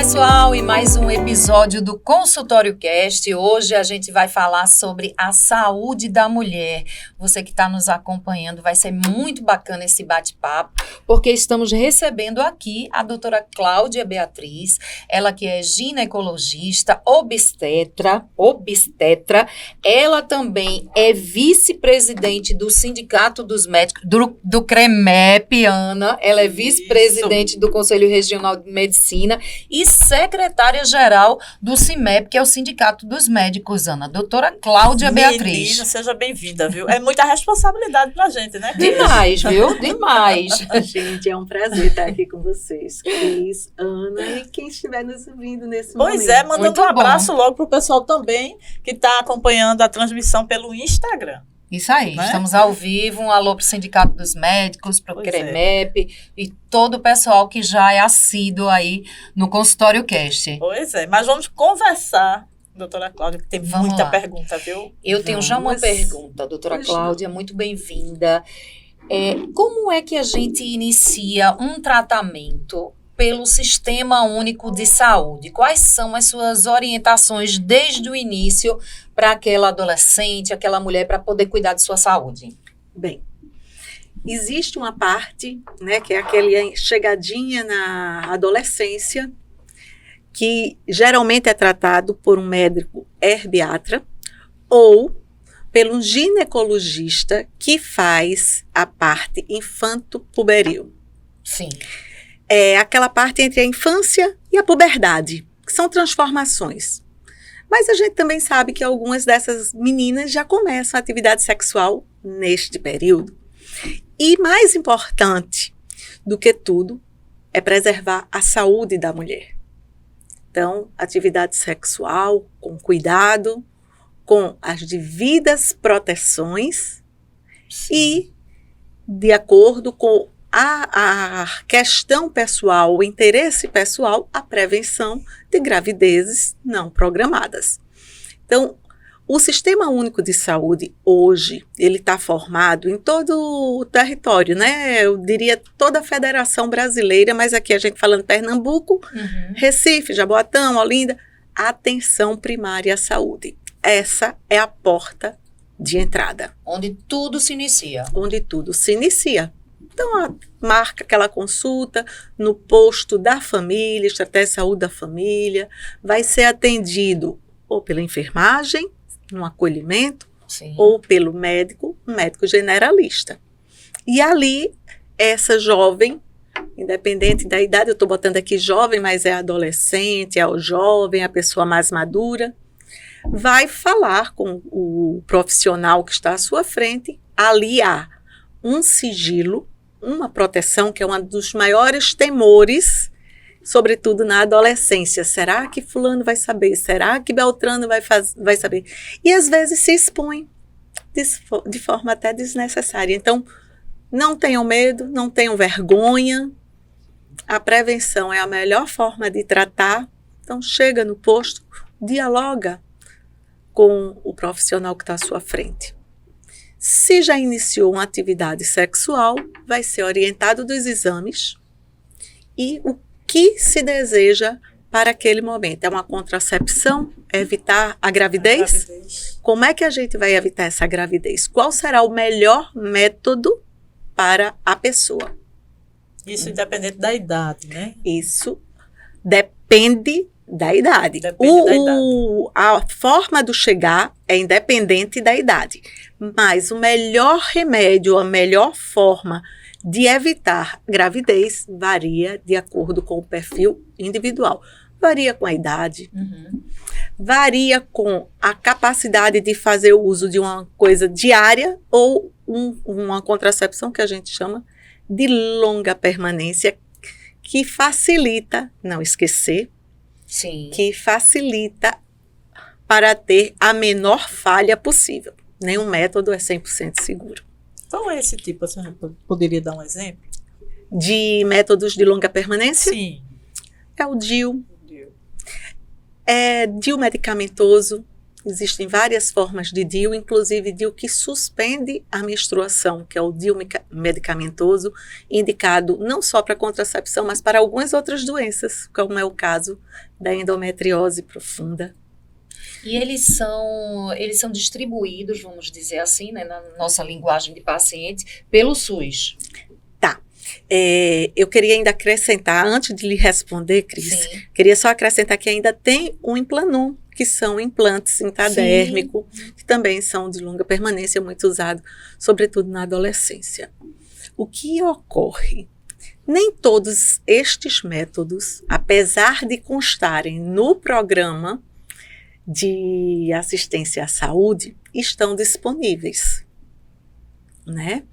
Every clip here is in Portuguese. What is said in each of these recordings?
pessoal, e mais um episódio do Consultório Cast. Hoje a gente vai falar sobre a saúde da mulher. Você que está nos acompanhando, vai ser muito bacana esse bate-papo, porque estamos recebendo aqui a doutora Cláudia Beatriz, ela que é ginecologista, obstetra, ela também é vice-presidente do Sindicato dos Médicos, do CREMEP, Ana, ela é vice-presidente do Conselho Regional de Medicina e secretária-geral do CIMEP, que é o Sindicato dos Médicos, Ana. Doutora Cláudia Beatriz. Menina, seja bem-vinda, viu? É muita responsabilidade pra gente, né? Demais, viu? Demais. Gente, é um prazer estar aqui com vocês, Cris, Ana e quem estiver nos ouvindo nesse momento. Pois é, mandando um abraço logo pro pessoal também que está acompanhando a transmissão pelo Instagram. Isso aí, né? Estamos ao vivo, um alô para o Sindicato dos Médicos, para o CREMEP e todo o pessoal que já é assíduo aí no Consultório Cast. Pois é, mas vamos conversar, doutora Cláudia, que tem muita pergunta, viu? Eu tenho já uma pergunta, doutora Cláudia, muito bem-vinda. Como é que a gente inicia um tratamento pelo Sistema Único de Saúde? Quais são as suas orientações desde o início para aquela adolescente, aquela mulher, para poder cuidar de sua saúde? Bem, existe uma parte, né, que é aquele chegadinha na adolescência, que geralmente é tratado por um médico herbiatra ou pelo ginecologista que faz a parte infanto-puberil. Sim. É aquela parte entre a infância e a puberdade, que são transformações. Mas a gente também sabe que algumas dessas meninas já começam a atividade sexual neste período. E mais importante do que tudo é preservar a saúde da mulher. Então, atividade sexual com cuidado, com as devidas proteções. Sim. E de acordo com a questão pessoal, o interesse pessoal, a prevenção de gravidezes não programadas. Então, o Sistema Único de Saúde, hoje, ele está formado em todo o território, né? Eu diria toda a Federação Brasileira, mas aqui a gente falando Pernambuco, Recife, Jaboatão, Olinda, atenção primária à saúde. Essa é a porta de entrada. Onde tudo se inicia. Onde tudo se inicia. Então, marca aquela consulta no posto da família, estratégia de saúde da família, vai ser atendido ou pela enfermagem, no acolhimento, sim, ou pelo médico, um médico generalista. E ali, essa jovem, independente da idade, eu estou botando aqui jovem, mas é adolescente, é o jovem, a pessoa mais madura, vai falar com o profissional que está à sua frente, ali há um sigilo, uma proteção que é um dos maiores temores, sobretudo na adolescência. Será que fulano vai saber? Será que Beltrano vai saber? E às vezes se expõe de forma até desnecessária. Então, não tenham medo, não tenham vergonha. A prevenção é a melhor forma de tratar. Então, chega no posto, dialoga com o profissional que está à sua frente. Se já iniciou uma atividade sexual, vai ser orientado dos exames e o que se deseja para aquele momento. É uma contracepção? É evitar a gravidez? Como é que a gente vai evitar essa gravidez? Qual será o melhor método para a pessoa? Isso independente da idade, né? Isso depende da idade. A forma do chegar é independente da idade. Mas o melhor remédio, a melhor forma de evitar gravidez varia de acordo com o perfil individual. Varia com a idade, varia com a capacidade de fazer o uso de uma coisa diária ou uma contracepção que a gente chama de longa permanência, que facilita não esquecer, sim, que facilita para ter a menor falha possível. Nenhum método é 100% seguro. Qual é esse tipo? Você poderia dar um exemplo? De métodos de longa permanência? Sim. É o DIU. É DIU medicamentoso, Existem várias formas de DIU, inclusive DIU que suspende a menstruação, que é o DIU medicamentoso, indicado não só para contracepção, mas para algumas outras doenças, como é o caso da endometriose profunda. E eles são distribuídos, vamos dizer assim, né, na nossa linguagem de paciente, pelo SUS. Tá. Eu queria ainda acrescentar, antes de lhe responder, Cris, Sim. queria só acrescentar que ainda tem o Implanum, que são implantes intradérmicos, que também são de longa permanência, muito usado, sobretudo na adolescência. O que ocorre? Nem todos estes métodos, apesar de constarem no programa de assistência à saúde, estão disponíveis, né?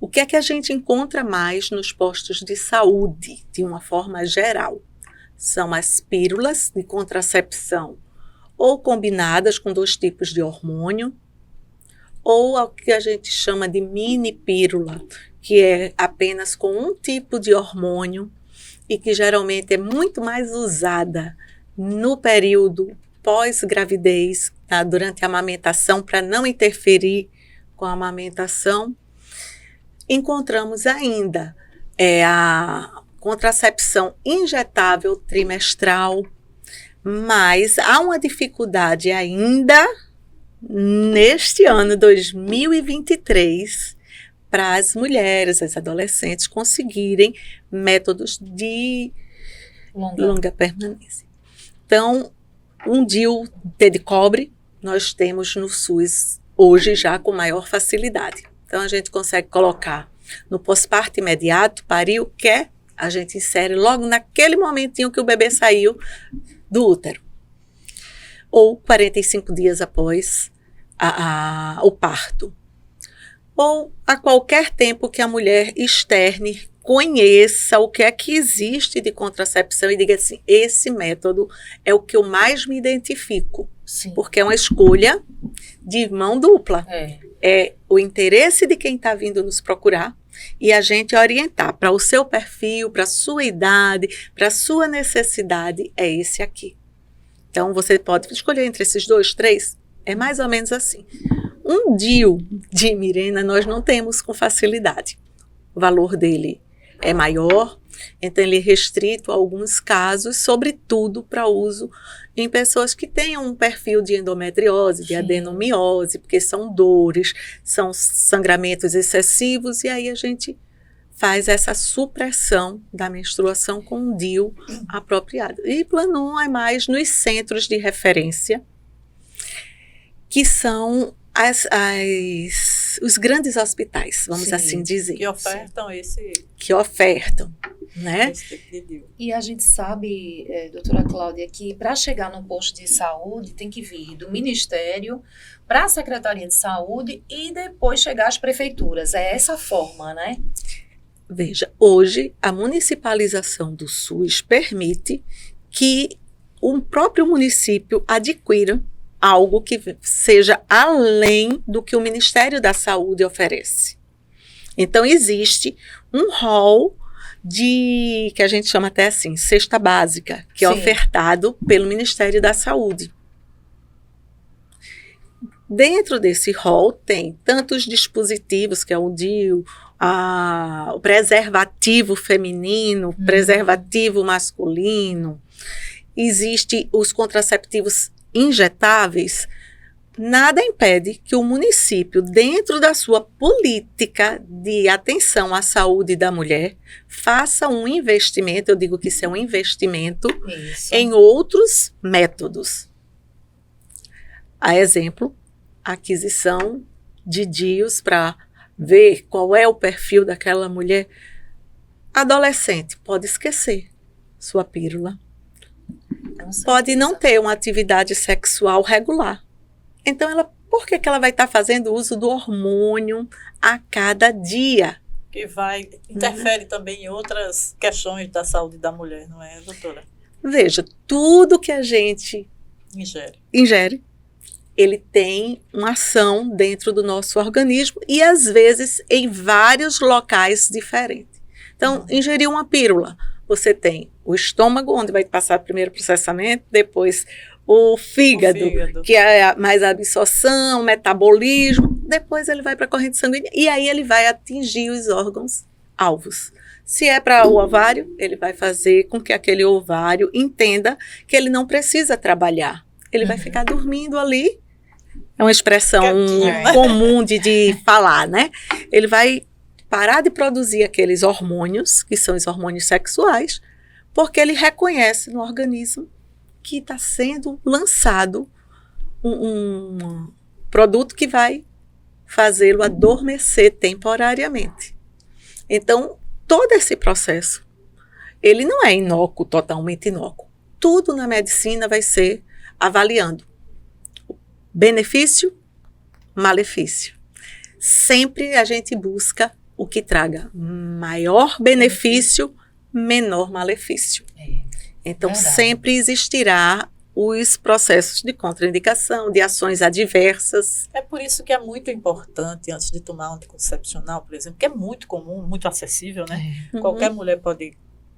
O que é que a gente encontra mais nos postos de saúde, de uma forma geral? São as pílulas de contracepção, ou combinadas com 2 tipos de hormônio, ou o que a gente chama de mini pílula, que é apenas com um tipo de hormônio e que geralmente é muito mais usada no período pós-gravidez, tá? Durante a amamentação, para não interferir com a amamentação. Encontramos ainda a contracepção injetável trimestral, mas há uma dificuldade ainda neste ano 2023 para as mulheres, as adolescentes conseguirem métodos de longa permanência. Então, um DIU de cobre nós temos no SUS hoje já com maior facilidade. Então, a gente consegue colocar no pós-parto imediato, pariu, quer, a gente insere logo naquele momentinho que o bebê saiu do útero. Ou 45 dias após o parto. Ou a qualquer tempo que a mulher externe, conheça o que é que existe de contracepção e diga assim, esse método é o que eu mais me identifico. Sim. Porque é uma escolha de mão dupla. É o interesse de quem está vindo nos procurar e a gente orientar para o seu perfil, para a sua idade, para a sua necessidade, é esse aqui. Então, você pode escolher entre esses 2, 3, é mais ou menos assim. Um DIU de Mirena nós não temos com facilidade. O valor dele é maior, então ele é restrito a alguns casos, sobretudo para uso em pessoas que tenham um perfil de endometriose, de adenomiose, porque são dores, são sangramentos excessivos, e aí a gente faz essa supressão da menstruação com um DIU apropriado. E Planum é mais nos centros de referência, que são os grandes hospitais, vamos assim dizer. Que ofertam Que ofertam, né? esse tipo de DIU. E a gente sabe, doutora Cláudia, que para chegar no posto de saúde tem que vir do Ministério para a Secretaria de Saúde e depois chegar às prefeituras. É essa forma, né? Veja, hoje a municipalização do SUS permite que o próprio município adquira algo que seja além do que o Ministério da Saúde oferece. Então, existe um rol que a gente chama até assim, cesta básica, que é ofertado pelo Ministério da Saúde. Dentro desse rol tem tantos dispositivos, que é o DIU, o preservativo feminino, preservativo masculino, existe os contraceptivos injetáveis. Nada impede que o município, dentro da sua política de atenção à saúde da mulher, faça um investimento, eu digo que isso é um investimento, em outros métodos. A exemplo, a aquisição de DIUs para ver qual é o perfil daquela mulher. Adolescente, pode esquecer sua pílula. Pode não ter uma atividade sexual regular. Então, por que ela vai estar fazendo uso do hormônio a cada dia? Que interfere também em outras questões da saúde da mulher, não é, doutora? Veja, tudo que a gente ingere, ele tem uma ação dentro do nosso organismo e, às vezes, em vários locais diferentes. Então, ingerir uma pílula, você tem o estômago, onde vai passar primeiro o processamento, depois o fígado, fígado. que é mais absorção, metabolismo. Depois ele vai para a corrente sanguínea e aí ele vai atingir os órgãos alvos. Se é para o ovário, ele vai fazer com que aquele ovário entenda que ele não precisa trabalhar. Ele vai ficar dormindo ali. É uma expressão comum de falar, né? Ele vai parar de produzir aqueles hormônios, que são os hormônios sexuais, porque ele reconhece no organismo que está sendo lançado um produto que vai fazê-lo adormecer temporariamente. Então, todo esse processo, ele não é inócuo, totalmente inócuo. Tudo na medicina vai ser avaliando benefício, malefício. Sempre a gente busca o que traga maior benefício, menor malefício. Então, verdade. sempre existirá os processos de contraindicação, de ações adversas. É por isso que é muito importante, antes de tomar anticoncepcional, por exemplo, que é muito comum, muito acessível, né? Qualquer mulher pode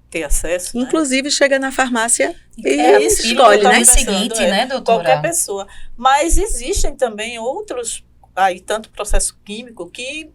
ter acesso. Inclusive, chega na farmácia e isso, escolhe, eu né? tava pensando, seguinte, né, doutora? Qualquer pessoa. Mas existem também outros, aí tanto processo químico, que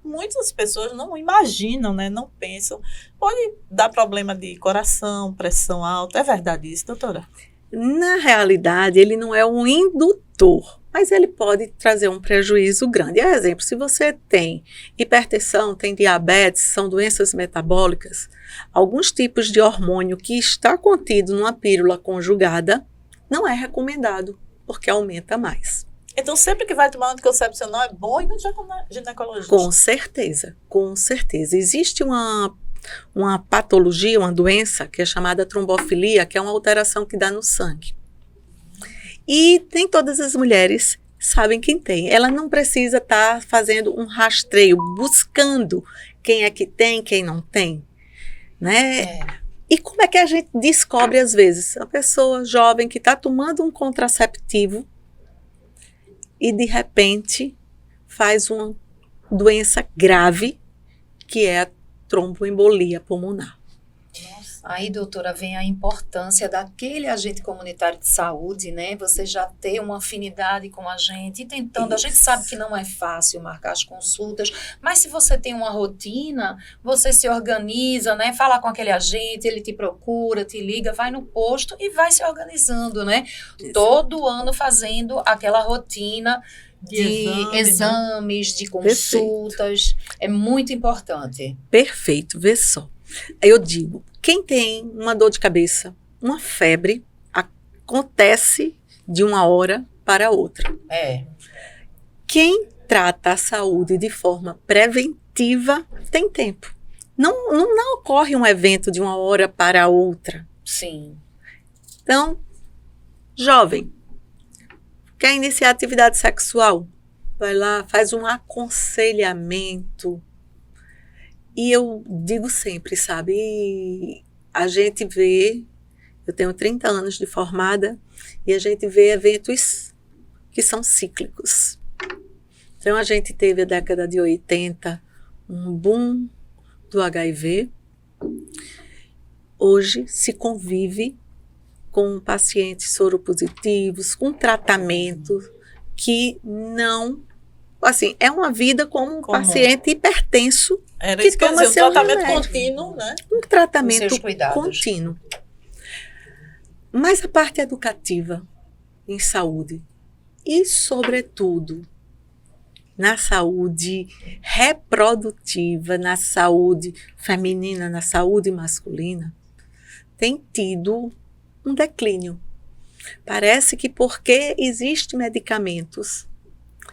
muitas pessoas não imaginam, né? Não pensam. Pode dar problema de coração, pressão alta. É verdade isso, doutora? Na realidade, ele não é um indutor, mas ele pode trazer um prejuízo grande. Por exemplo, se você tem hipertensão, tem diabetes, são doenças metabólicas, alguns tipos de hormônio que está contido numa pílula conjugada não é recomendado, porque aumenta mais. Então, sempre que vai tomar anticoncepcional, é bom ir no ginecologista. Com certeza, com certeza. Existe uma patologia, uma doença que é chamada trombofilia, que é uma alteração que dá no sangue. E nem todas as mulheres sabem quem tem. Ela não precisa estar fazendo um rastreio, buscando quem é que tem, quem não tem, né? E como é que a gente descobre às vezes? A pessoa jovem que está tomando um contraceptivo e de repente faz uma doença grave, que é a tromboembolia pulmonar. Aí, doutora, vem a importância daquele agente comunitário de saúde, né? Você já ter uma afinidade com a gente, e tentando, a gente sabe que não é fácil marcar as consultas, mas se você tem uma rotina, você se organiza, né? Fala com aquele agente, ele te procura, te liga, vai no posto e vai se organizando, né? Isso. Todo ano fazendo aquela rotina de exames, de consultas. É muito importante. Perfeito, vê só. Aí eu digo, quem tem uma dor de cabeça, uma febre, acontece de uma hora para outra. Quem trata a saúde de forma preventiva tem tempo. Não ocorre um evento de uma hora para outra. Sim. Então, jovem, quer iniciar atividade sexual? Vai lá, faz um aconselhamento. E eu digo sempre, sabe, a gente vê, eu tenho 30 anos de formada, e a gente vê eventos que são cíclicos. Então, a gente teve a década de 80, um boom do HIV. Hoje se convive com pacientes soropositivos, com tratamento que não... Assim, é uma vida como um paciente hipertenso. Era isso que toma dizer, um tratamento remédio. contínuo, né? Um tratamento Com seus cuidados. contínuo. Mas a parte educativa em saúde e, sobretudo, na saúde reprodutiva, na saúde feminina, na saúde masculina, tem tido um declínio. Parece que porque existem medicamentos,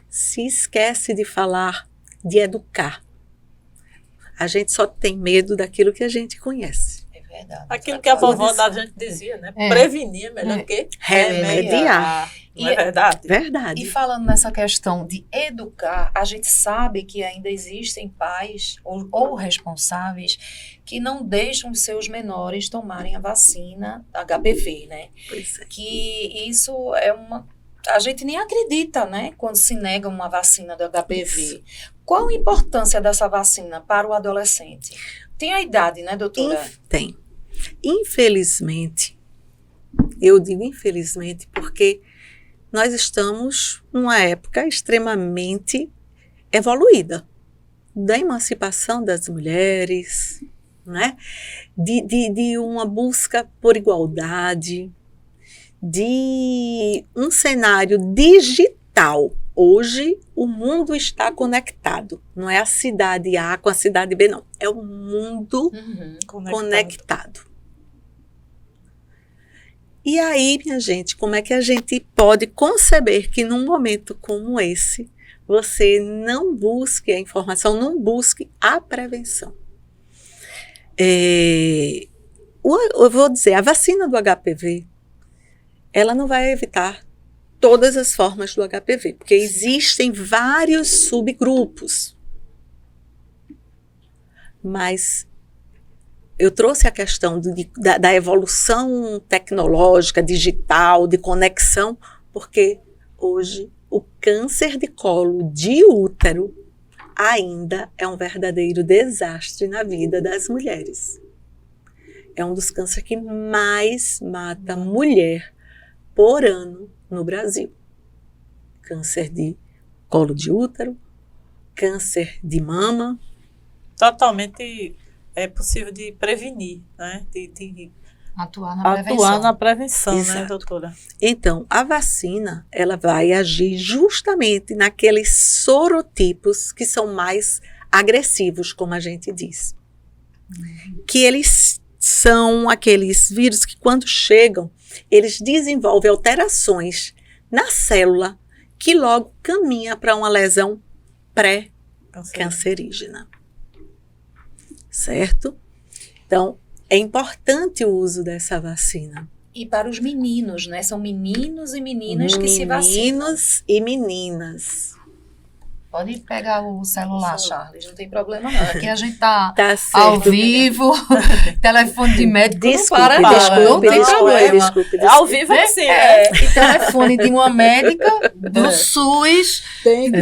se esquece de falar, de educar. A gente só tem medo daquilo que a gente conhece. É verdade. Aquilo que a vovó da gente dizia, né? Prevenir é melhor que Remediar. Não é verdade? Verdade. E falando nessa questão de educar, a gente sabe que ainda existem pais ou responsáveis que não deixam os seus menores tomarem a vacina HPV, né? Pois é. Que isso é uma... A gente nem acredita, né? Quando se nega uma vacina do HPV. Isso. Qual a importância dessa vacina para o adolescente? Tem a idade, né, doutora? Tem. Infelizmente, Eu digo infelizmente porque nós estamos numa época extremamente evoluída da emancipação das mulheres, né? De uma busca por igualdade, de um cenário digital. Hoje, o mundo está conectado. Não é a cidade A com a cidade B, não. É o mundo conectado. E aí, minha gente, como é que a gente pode conceber que num momento como esse, você não busque a informação, não busque a prevenção? Eu vou dizer, a vacina do HPV, ela não vai evitar todas as formas do HPV, porque existem vários subgrupos. Mas eu trouxe a questão da evolução tecnológica, digital, de conexão, porque hoje o câncer de colo de útero ainda é um verdadeiro desastre na vida das mulheres. É um dos cânceres que mais mata mulher por ano no Brasil. Câncer de colo de útero, câncer de mama. Totalmente é possível de prevenir, né? De atuar na prevenção. Atuar na prevenção, Exato. né, doutora? Então, a vacina, ela vai agir justamente naqueles sorotipos que são mais agressivos, como a gente diz. Que eles são aqueles vírus que, quando chegam, eles desenvolvem alterações na célula que logo caminha para uma lesão pré-cancerígena. Certo? Então, é importante o uso dessa vacina. E para os meninos, né? São meninos e meninas que se vacinam. Meninos e meninas. Pode pegar o celular, Charles, não tem problema não. Aqui a gente tá Certo. ao vivo, telefone de médico Desculpe, não para não, não tem problema. desculpe. Ao vivo é assim, E telefone de uma médica do SUS,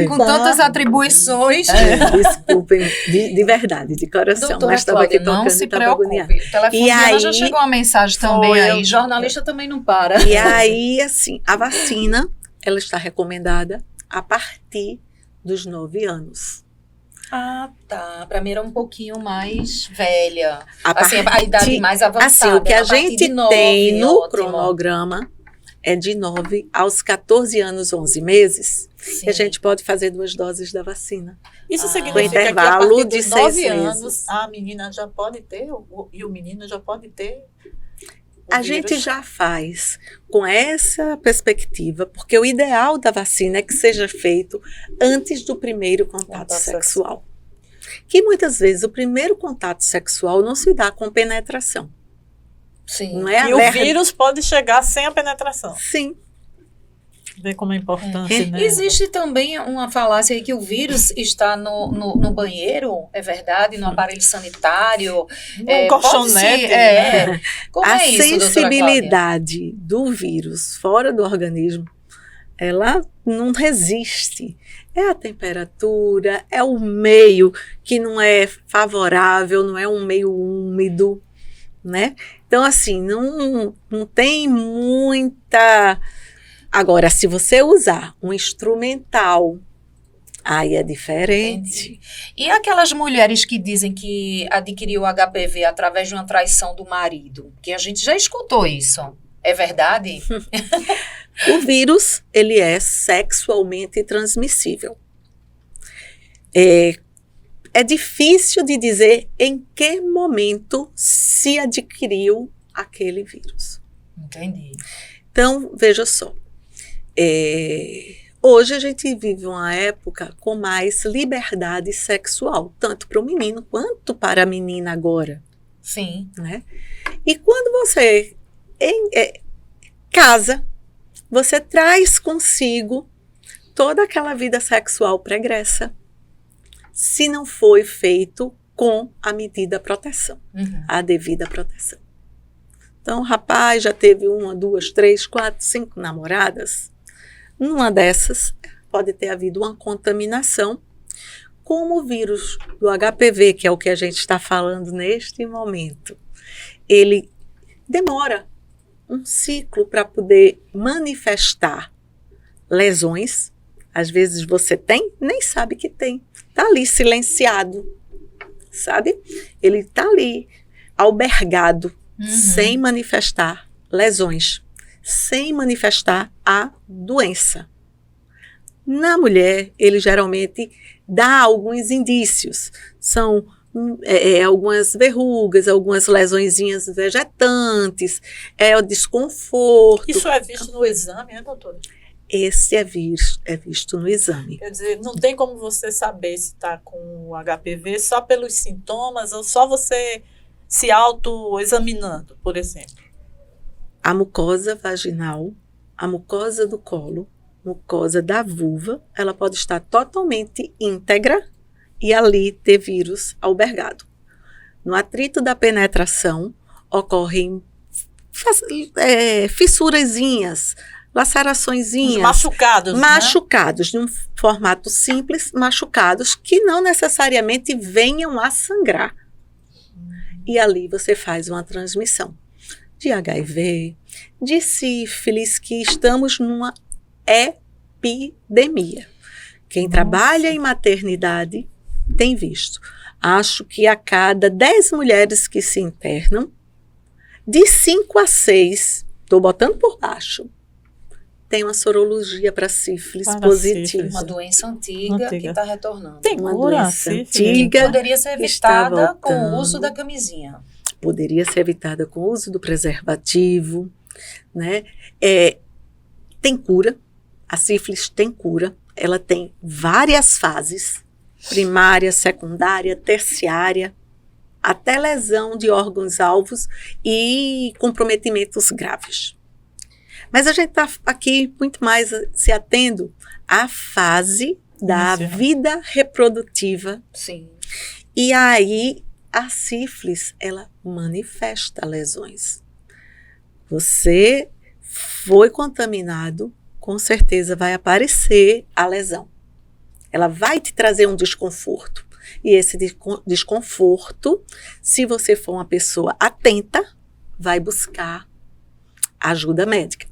com tantas atribuições. Desculpem, de verdade, de coração. Doutora mas estava aqui Cláudia, não tocando se e estava agoniada. preocupe. O telefone E dela já aí- chegou uma mensagem também Foi, aí. Jornalista também não para. E aí, assim, a vacina, ela está recomendada a partir dos 9 anos. Ah, tá. Para mim era um pouquinho mais velha. A Assim, a partir- idade mais avançada. Assim, o que a partir gente de 9, tem no ótimo. cronograma é de 9 aos 14 anos, 11 meses, Sim. e a gente pode fazer 2 doses da vacina. Isso Ah. significa Com que a intervalo partir de dos 6 9 meses. anos, a menina já pode ter, e o menino já pode ter o A vírus. gente já faz com essa perspectiva, porque o ideal da vacina é que seja feito antes do primeiro contato Contato sexual. Que muitas vezes o primeiro contato sexual não se dá com penetração. Sim. Não é a E o verdade. vírus pode chegar sem a penetração. Sim. Vê como é importante, É. né? Existe também uma falácia aí que o vírus está no banheiro, é verdade? No aparelho sanitário. Um colchonete, né? Como A é isso, doutora Cláudia? sensibilidade do vírus fora do organismo, ela não resiste. É a temperatura, é o meio que não é favorável, não é um meio úmido, né? Então, assim, não tem muita... Agora, se você usar um instrumental, aí é diferente. Entendi. E aquelas mulheres que dizem que adquiriu o HPV através de uma traição do marido? Que a gente já escutou isso. É verdade? O vírus, ele é sexualmente transmissível. É difícil de dizer em que momento se adquiriu aquele vírus. Entendi. Então, veja só. Hoje a gente vive uma época com mais liberdade sexual, tanto para o menino quanto para a menina agora, Sim. né? E quando você casa, você traz consigo toda aquela vida sexual pregressa, se não foi feito com a medida proteção, Uhum. a devida proteção. Então, o rapaz já teve 1, 2, 3, 4, 5 namoradas. Numa dessas, pode ter havido uma contaminação, como o vírus do HPV, que é o que a gente está falando neste momento. Ele demora um ciclo para poder manifestar lesões. Às vezes você tem, nem sabe que tem. Está ali silenciado, sabe? Ele está ali, albergado, sem manifestar lesões, sem manifestar a doença. Na mulher, ele geralmente dá alguns indícios. São algumas verrugas, algumas lesõezinhas vegetantes, o desconforto. Isso é visto no exame, né, doutora? Esse é visto no exame. Quer dizer, não tem como você saber se está com o HPV só pelos sintomas ou só você se autoexaminando, por exemplo. A mucosa vaginal, a mucosa do colo, mucosa da vulva, ela pode estar totalmente íntegra e ali ter vírus albergado. No atrito da penetração, ocorrem fissurazinhas, laceraçõezinhas. Machucados, de um formato simples, machucados, que não necessariamente venham a sangrar. E ali você faz uma transmissão de HIV, de sífilis, que estamos numa epidemia. Quem trabalha em maternidade tem visto. Acho que a cada 10 mulheres que se internam, de 5 a 6, estou botando por baixo, tem uma sorologia para sífilis positiva. Uma doença antiga que está retornando. Tem uma cura, doença sífilis? antiga. Poderia ser evitada com o uso da camisinha. Poderia ser evitada com o uso do preservativo, né? Tem cura, a sífilis tem cura, ela tem várias fases, primária, secundária, terciária, até lesão de órgãos-alvos e comprometimentos graves. Mas a gente está aqui muito mais se atendo à fase da vida reprodutiva. Sim. E aí, a sífilis, ela manifesta lesões. Você foi contaminado, com certeza vai aparecer a lesão. Ela vai te trazer um desconforto. E esse desconforto, se você for uma pessoa atenta, vai buscar ajuda médica.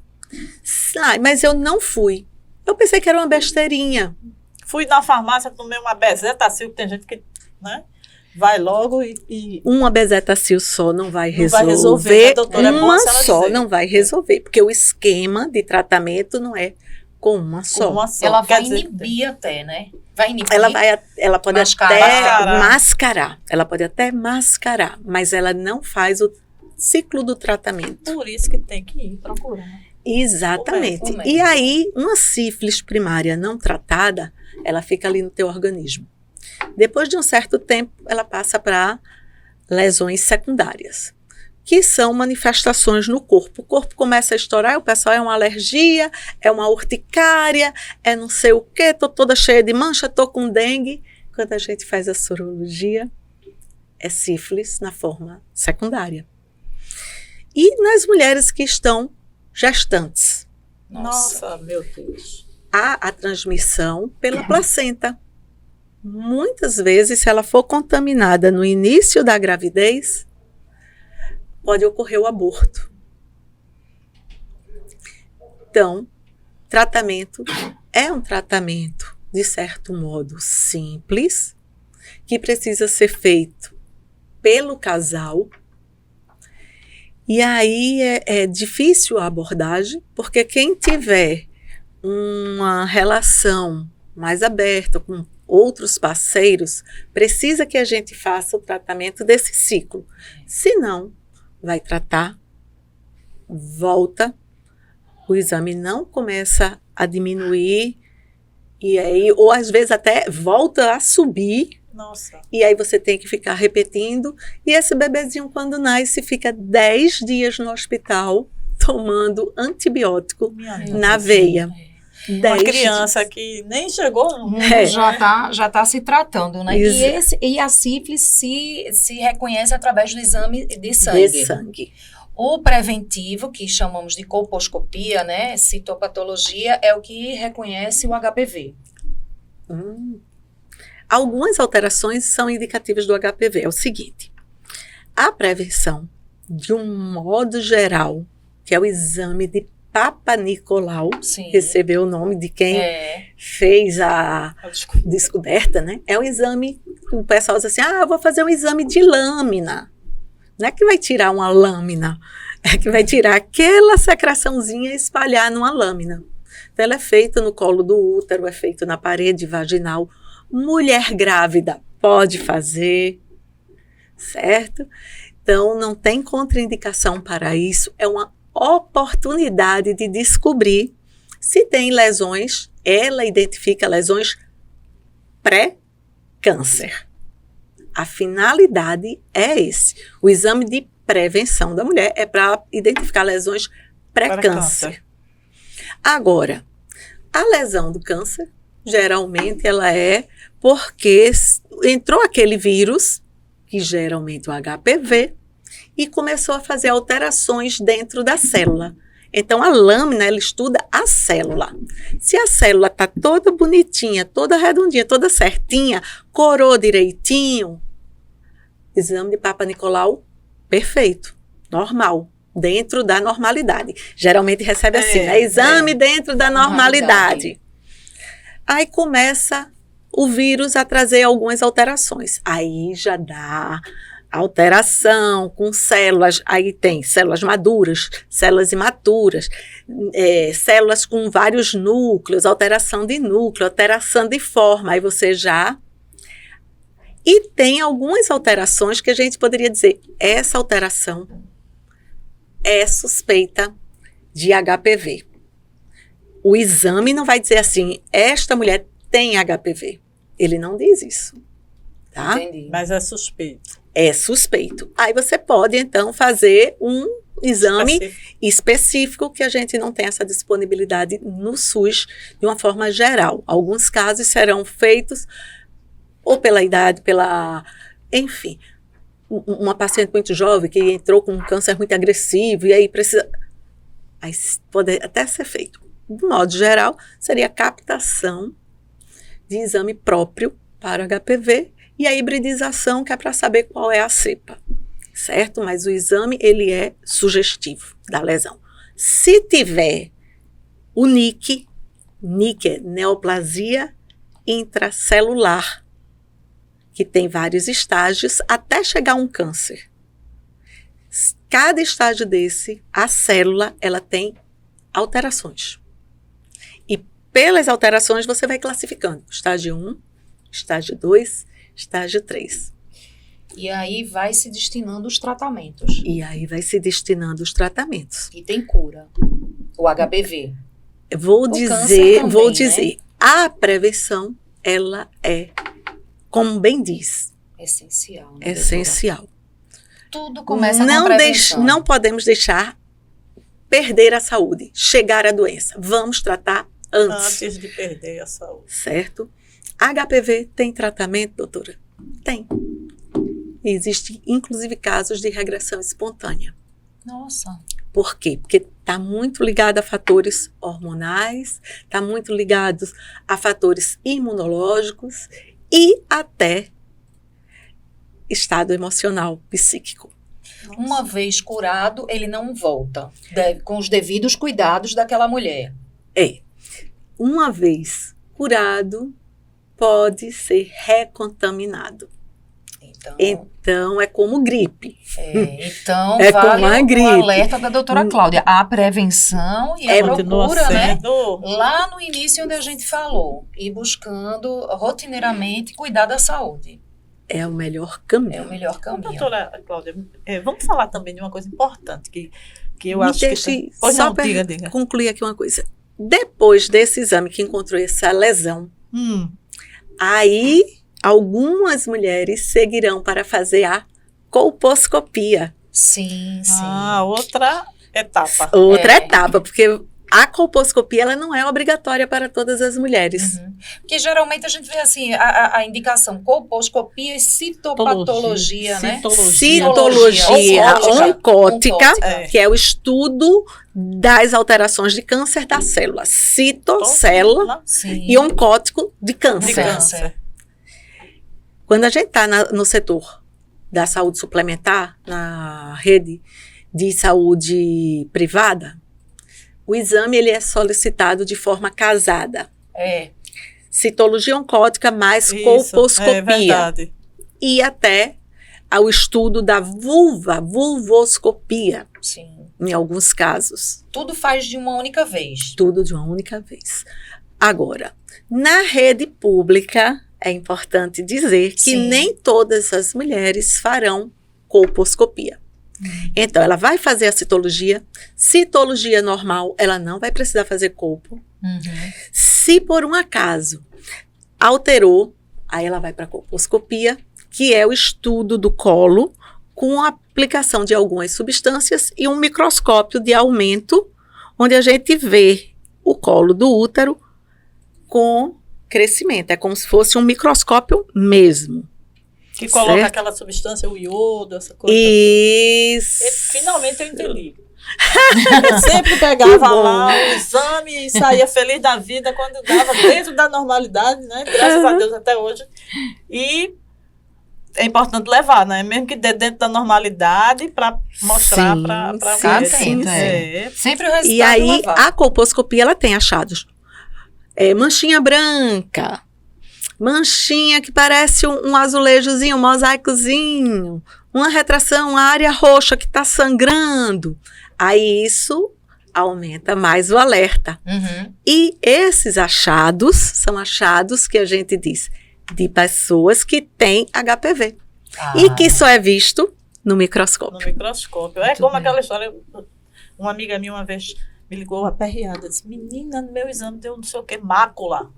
Mas eu não fui. Eu pensei que era uma besteirinha. Fui na farmácia, tomei uma bezetacil, que tem gente que, né, vai logo e... Uma bezetacil só não vai resolver. Não vai resolver, né, doutora? Uma só não vai resolver, porque o esquema de tratamento não é com uma só. Ela vai inibir até, né? Vai inibir. Ela pode mascarar. até mascarar. Ela pode até mascarar, mas ela não faz o ciclo do tratamento. Por isso que tem que ir procurar. Exatamente. O médico. E aí, uma sífilis primária não tratada, ela fica ali no teu organismo. Depois de um certo tempo, ela passa para lesões secundárias, que são manifestações no corpo. O corpo começa a estourar, o pessoal é uma alergia, é uma urticária, é não sei o quê, estou toda cheia de mancha, estou com dengue. Quando a gente faz a sorologia, é sífilis na forma secundária. E nas mulheres que estão gestantes. Nossa, meu Deus. Há a transmissão pela placenta. Muitas vezes, se ela for contaminada no início da gravidez, pode ocorrer o aborto. Então, tratamento é um tratamento, de certo modo, simples, que precisa ser feito pelo casal. E aí é difícil a abordagem, porque quem tiver uma relação mais aberta com outros parceiros, precisa que a gente faça o tratamento desse ciclo. Se não, vai tratar, volta, o exame não começa a diminuir, e aí, ou às vezes até volta a subir. Nossa. E aí você tem que ficar repetindo. E esse bebezinho, quando nasce, fica 10 dias no hospital tomando antibiótico na veia. Uma criança que nem chegou no mundo. Já tá se tratando, né? E a sífilis se reconhece através do exame de sangue. De sangue. O preventivo, que chamamos de colposcopia, né? Citopatologia, é o que reconhece o HPV. Algumas alterações são indicativas do HPV. É o seguinte: a prevenção, de um modo geral, que é o exame de Papa Nicolau, Sim. recebeu o nome de quem fez a descoberta, né? É um exame que o pessoal diz assim, eu vou fazer um exame de lâmina. Não é que vai tirar uma lâmina, é que vai tirar aquela secreçãozinha e espalhar numa lâmina. Então, ela é feita no colo do útero, é feita na parede vaginal. Mulher grávida pode fazer, certo? Então, não tem contraindicação para isso. É uma oportunidade de descobrir se tem lesões. Ela identifica lesões pré-câncer. A finalidade é esse. O exame de prevenção da mulher é para identificar lesões pré-câncer. Agora, a lesão do câncer, geralmente ela é porque entrou aquele vírus, que geralmente é o HPV, e começou a fazer alterações dentro da célula. Então, a lâmina, ela estuda a célula. Se a célula está toda bonitinha, toda redondinha, toda certinha, corou direitinho, exame de Papa Nicolau, perfeito, normal, dentro da normalidade. Geralmente recebe assim, exame dentro da normalidade. Aí começa o vírus a trazer algumas alterações. Aí já dá alteração com células, aí tem células maduras, células imaturas, células com vários núcleos, alteração de núcleo, alteração de forma, aí você já... E tem algumas alterações que a gente poderia dizer, essa alteração é suspeita de HPV. O exame não vai dizer assim, esta mulher tem HPV. Ele não diz isso, tá? Entendi. Mas é suspeito. É suspeito. Aí você pode, então, fazer um exame específico que a gente não tem essa disponibilidade no SUS de uma forma geral. Alguns casos serão feitos ou pela idade, enfim, uma paciente muito jovem que entrou com um câncer muito agressivo e aí precisa... Aí pode até ser feito. De modo geral, seria a captação de exame próprio para HPV e a hibridização, que é para saber qual é a cepa, certo? Mas o exame, ele é sugestivo da lesão. Se tiver o NIC é neoplasia intracelular, que tem vários estágios até chegar a um câncer. Cada estágio desse, a célula, ela tem alterações. E pelas alterações, você vai classificando. Estágio 1, estágio 2, estágio 3. E aí vai se destinando os tratamentos. E tem cura. O HPV. Vou dizer, a prevenção, ela é, como bem diz, essencial. Né, essencial. Tudo começa com a prevenção. Não podemos deixar perder a saúde, chegar à doença. Vamos tratar antes de perder a saúde. Certo? HPV tem tratamento, doutora? Tem. Existem, inclusive, casos de regressão espontânea. Nossa. Por quê? Porque está muito ligado a fatores hormonais, está muito ligado a fatores imunológicos e até estado emocional, psíquico. Nossa. Uma vez curado, ele não volta, com os devidos cuidados daquela mulher. Uma vez curado, pode ser recontaminado. Então é como gripe. Então, como a gripe. O alerta da doutora Cláudia. A prevenção e a procura, né? Lá no início, onde a gente falou. Ir buscando rotineiramente cuidar da saúde. É o melhor caminho. Doutora Cláudia, vamos falar também de uma coisa importante que eu acho que... Só para concluir aqui uma coisa. Depois desse exame que encontrou essa lesão, aí algumas mulheres seguirão para fazer a colposcopia. Sim. Outra etapa. Etapa, porque a colposcopia ela não é obrigatória para todas as mulheres. Porque geralmente a gente vê assim, a indicação colposcopia e citopatologia, né? Citologia oncótica, que é o estudo das alterações de câncer da célula. Citocélula e oncótico de câncer. Quando a gente está no setor da saúde suplementar, na rede de saúde privada, o exame ele é solicitado de forma casada. Citologia oncótica mais colposcopia. É verdade. E até ao estudo da vulvoscopia, Sim. em alguns casos. Tudo faz de uma única vez. Tudo de uma única vez. Agora, na rede pública, é importante dizer que Sim. nem todas as mulheres farão colposcopia. Então, ela vai fazer a citologia normal, ela não vai precisar fazer colpo. Se por um acaso alterou, aí ela vai para a colposcopia, que é o estudo do colo com a aplicação de algumas substâncias e um microscópio de aumento, onde a gente vê o colo do útero com crescimento. É como se fosse um microscópio mesmo. Que coloca Certo? aquela substância, o iodo, essa coisa. Isso. Finalmente eu entendi. Eu sempre pegava lá o exame e saía feliz da vida quando dava dentro da normalidade, né? Graças a Deus até hoje. E é importante levar, né? Mesmo que dê dentro da normalidade para mostrar para Ficar médico. atento, Sempre o resultado E aí, levar. a colposcopia, ela tem achados. Manchinha branca, manchinha que parece um azulejozinho, um mosaicozinho, uma retração, uma área roxa que está sangrando. Aí isso aumenta mais o alerta. E esses achados são achados que a gente diz de pessoas que têm HPV. E que só é visto no microscópio. No microscópio. É Muito como bem. aquela história. Uma amiga minha uma vez me ligou aperreada. Disse: menina, no meu exame deu não sei o que, mácula.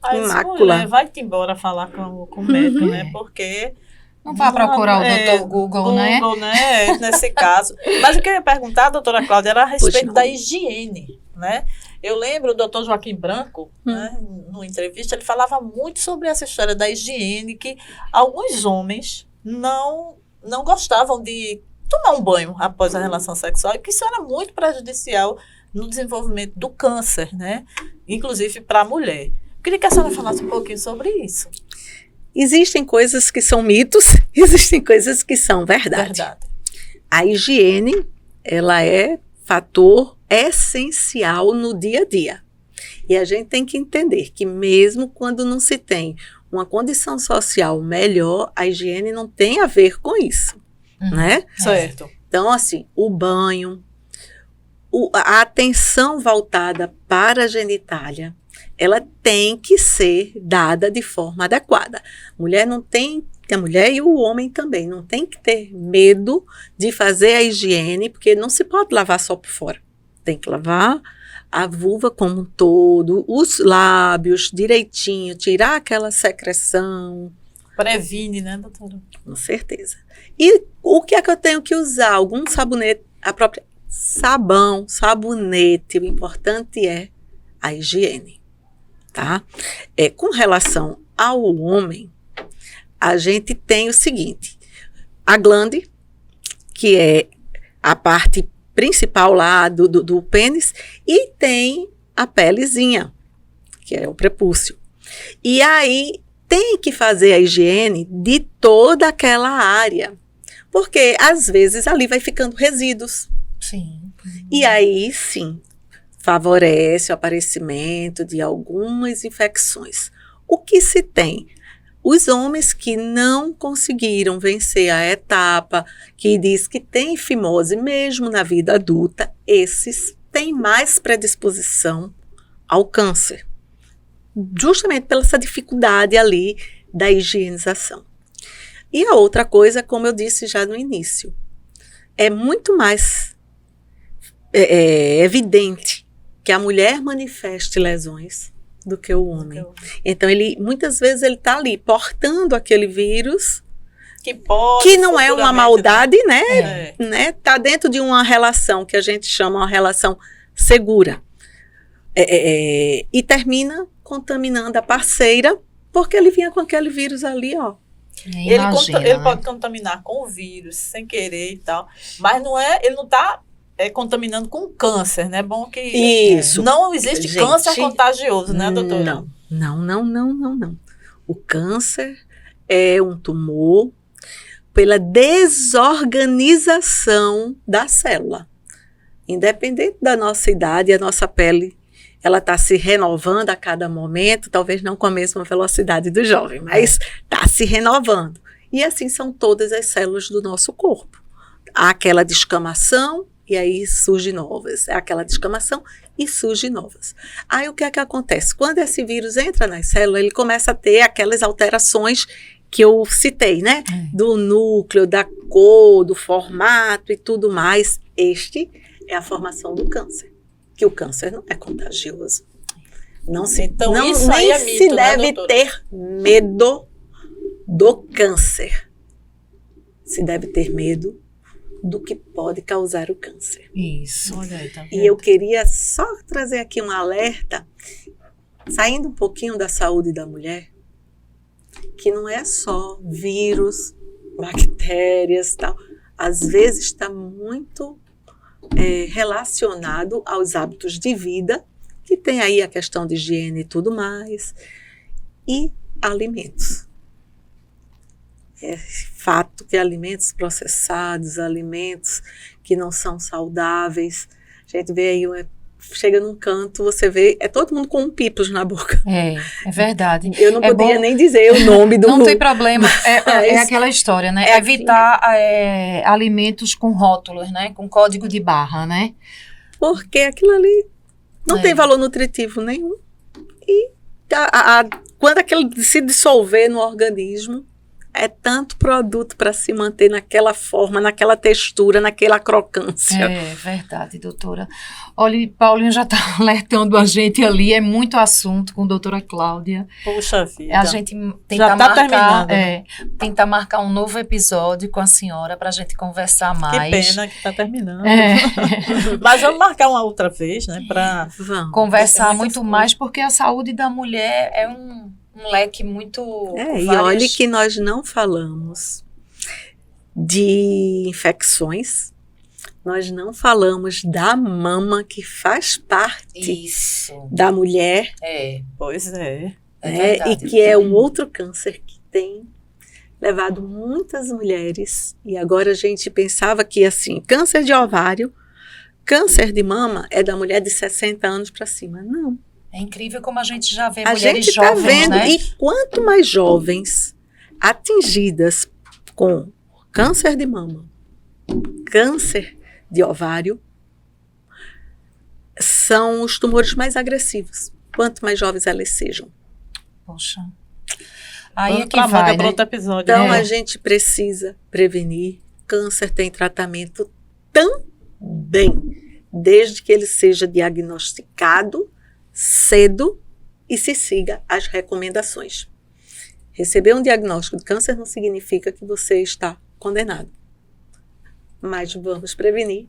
Aí eu disse: Mácula. mulher, vai-te embora falar com o médico, né? Porque. Não vai procurar o Dr. Google, né? Google, né? Nesse caso. Mas o que eu ia perguntar, doutora Cláudia, era a respeito não. da higiene, né? Eu lembro o doutor Joaquim Branco, né, numa entrevista, ele falava muito sobre essa história da higiene, que alguns homens não gostavam de tomar um banho após a relação sexual, e que isso era muito prejudicial no desenvolvimento do câncer, né? Inclusive para a mulher. Eu queria que a senhora falasse um pouquinho sobre isso. Existem coisas que são mitos, existem coisas que são verdade. A higiene, ela é fator essencial no dia a dia. E a gente tem que entender que mesmo quando não se tem uma condição social melhor, a higiene não tem a ver com isso, né? Certo. Então, assim, o banho, a atenção voltada para a genitália, ela tem que ser dada de forma adequada. A mulher e o homem também não tem que ter medo de fazer a higiene, porque não se pode lavar só por fora. Tem que lavar a vulva como um todo, os lábios direitinho, tirar aquela secreção. Previne, né, doutora? Com certeza. E o que é que eu tenho que usar? Algum sabonete, a própria sabão, sabonete. O importante é a higiene, tá? Com relação ao homem, a gente tem o seguinte: a glande, que é a parte principal lá do pênis, e tem a pelezinha, que é o prepúcio. E aí tem que fazer a higiene de toda aquela área, porque às vezes ali vai ficando resíduos. Sim. E aí sim, favorece o aparecimento de algumas infecções. O que se tem? Os homens que não conseguiram vencer a etapa, que diz que tem fimose mesmo na vida adulta, esses têm mais predisposição ao câncer. Justamente pela essa dificuldade ali da higienização. E a outra coisa, como eu disse já no início, é muito mais evidente que a mulher manifeste lesões do que o homem. Então, muitas vezes ele está ali portando aquele vírus, que não é uma maldade, né? Tá dentro de uma relação que a gente chama uma relação segura. E termina contaminando a parceira, porque ele vinha com aquele vírus ali, ó. Ele pode contaminar com o vírus, sem querer e tal, mas ele não está contaminando com câncer, né? Bom que isso. Não existe câncer contagioso, né, doutora? Não. O câncer é um tumor pela desorganização da célula. Independente da nossa idade, a nossa pele, ela está se renovando a cada momento, talvez não com a mesma velocidade do jovem, mas está se renovando. E assim são todas as células do nosso corpo. Há aquela descamação e aí surgem novas. É aquela descamação e surgem novas. Aí o que é que acontece? Quando esse vírus entra nas células, ele começa a ter aquelas alterações que eu citei, né? Do núcleo, da cor, do formato e tudo mais. Este é a formação do câncer. Que o câncer não é contagioso. Não se, Então, não, isso aí nem é mito, se né, deve doutora? ter medo do câncer. Se deve ter medo do que pode causar o câncer. Isso. Olha aí, tá vendo? E eu queria só trazer aqui um alerta, saindo um pouquinho da saúde da mulher, que não é só vírus, bactérias e tal. Às vezes está muito relacionado aos hábitos de vida, que tem aí a questão de higiene e tudo mais, e alimentos. É fato que alimentos processados, alimentos que não são saudáveis, a gente vê aí, chega num canto, você vê, é todo mundo com um pipos na boca. É verdade. Eu não É podia bom- nem dizer o nome do... Não tem problema, é Mas aquela história, né? é Evitar alimentos com rótulos, né? Com código de barra, né? Porque aquilo ali não É. tem valor nutritivo nenhum. E quando aquilo se dissolver no organismo, é tanto produto para se manter naquela forma, naquela textura, naquela crocância. É verdade, doutora. Olha, Paulinho já está alertando a gente ali, é muito assunto com a doutora Cláudia. Poxa vida. A gente tenta Já tá marcar, terminando, né? tentar marcar um novo episódio com a senhora para a gente conversar Que mais. pena que tá terminando. É. Mas vamos marcar uma outra vez, né? Pra... Vamos. Conversar Tem muitas muito coisas. mais, porque a saúde da mulher é um leque muito... E várias- olhe que nós não falamos de infecções, nós não falamos da mama, que faz parte Isso, da mulher, Pois é. é né? verdade. E que é um outro câncer que tem levado muitas mulheres. E agora a gente pensava que, assim, câncer de ovário, câncer de mama é da mulher de 60 anos para cima. Não. É incrível como a gente já vê A mulheres gente está jovens, vendo, né? e quanto mais jovens atingidas com câncer de mama, câncer de ovário, são os tumores mais agressivos. Quanto mais jovens elas sejam. Poxa. Aí Vamos é que pra vai, vaga né? para outro episódio. Então, né? a gente precisa prevenir. Câncer tem tratamento também, desde que ele seja diagnosticado cedo e se siga as recomendações. Receber um diagnóstico de câncer não significa que você está condenado. Mas vamos prevenir,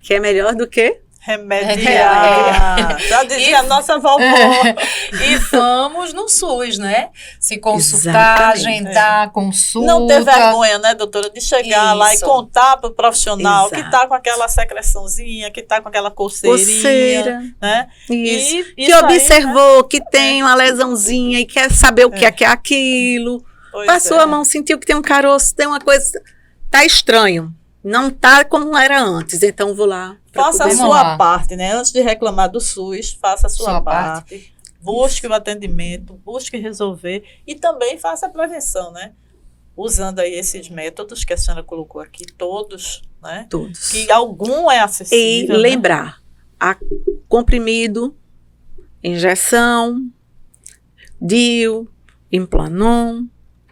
que é melhor do que... Remediar. Já dizia a nossa vovó. E vamos no SUS, né? Se consultar, Exatamente. agendar, consulta. Não ter vergonha, né, doutora, de chegar lá e Isso. contar para o profissional que Exato. está com aquela secreçãozinha, que está com aquela coceirinha, Coceira. né? Isso. E Que isso aí, observou que tem uma lesãozinha e quer saber o que é aquilo. pois Passou é. a mão, sentiu que tem um caroço, tem uma coisa... Tá estranho. Não tá como era antes, então vou lá. pra Faça a poder- Vamos sua lá. parte, né? Antes de reclamar do SUS, faça a sua Sua parte. Busque o atendimento, busque resolver e também faça a prevenção, né? Usando aí esses métodos que a senhora colocou aqui, todos, né? Todos. Que algum é E acessível. né? lembrar, comprimido, injeção, DIU, Implanon,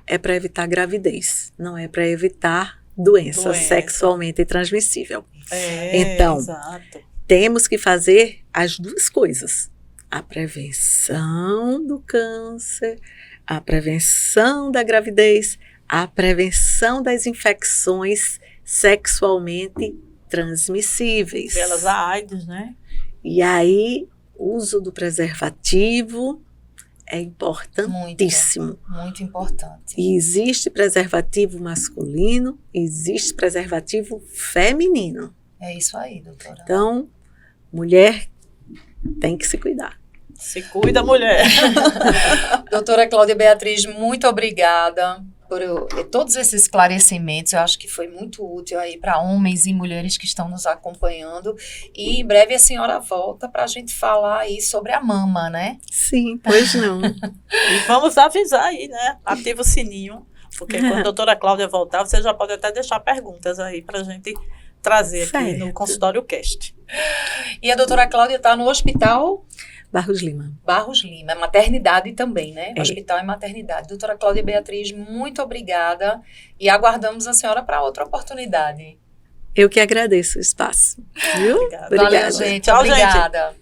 é para evitar gravidez, não é para evitar doença Doença. sexualmente transmissível. Então, Então, exato. Temos que fazer as duas coisas. A prevenção do câncer, a prevenção da gravidez, a prevenção das infecções sexualmente transmissíveis. Elas a AIDS, né? E aí, o uso do preservativo é importantíssimo. Muito importante. E existe preservativo masculino, existe preservativo feminino. É isso aí, doutora. Então, mulher tem que se cuidar. Se cuida, mulher. Doutora Cláudia Beatriz, muito obrigada. todos esses esclarecimentos. Eu acho que foi muito útil aí para homens e mulheres que estão nos acompanhando. E em breve a senhora volta para a gente falar aí sobre a mama, né? Sim, pois não. E vamos avisar aí, né? Ativa o sininho, porque quando a doutora Cláudia voltar, você já pode até deixar perguntas aí para a gente trazer aqui Certo. no Consultório Cast. E a doutora Cláudia está no Hospital Barros Lima. Barros Lima, é maternidade também, né? É. Hospital e maternidade. Doutora Cláudia Beatriz, muito obrigada e aguardamos a senhora para outra oportunidade. Eu que agradeço o espaço. Viu? Obrigada. Valeu, Obrigada. gente. Tchau, gente. Obrigada.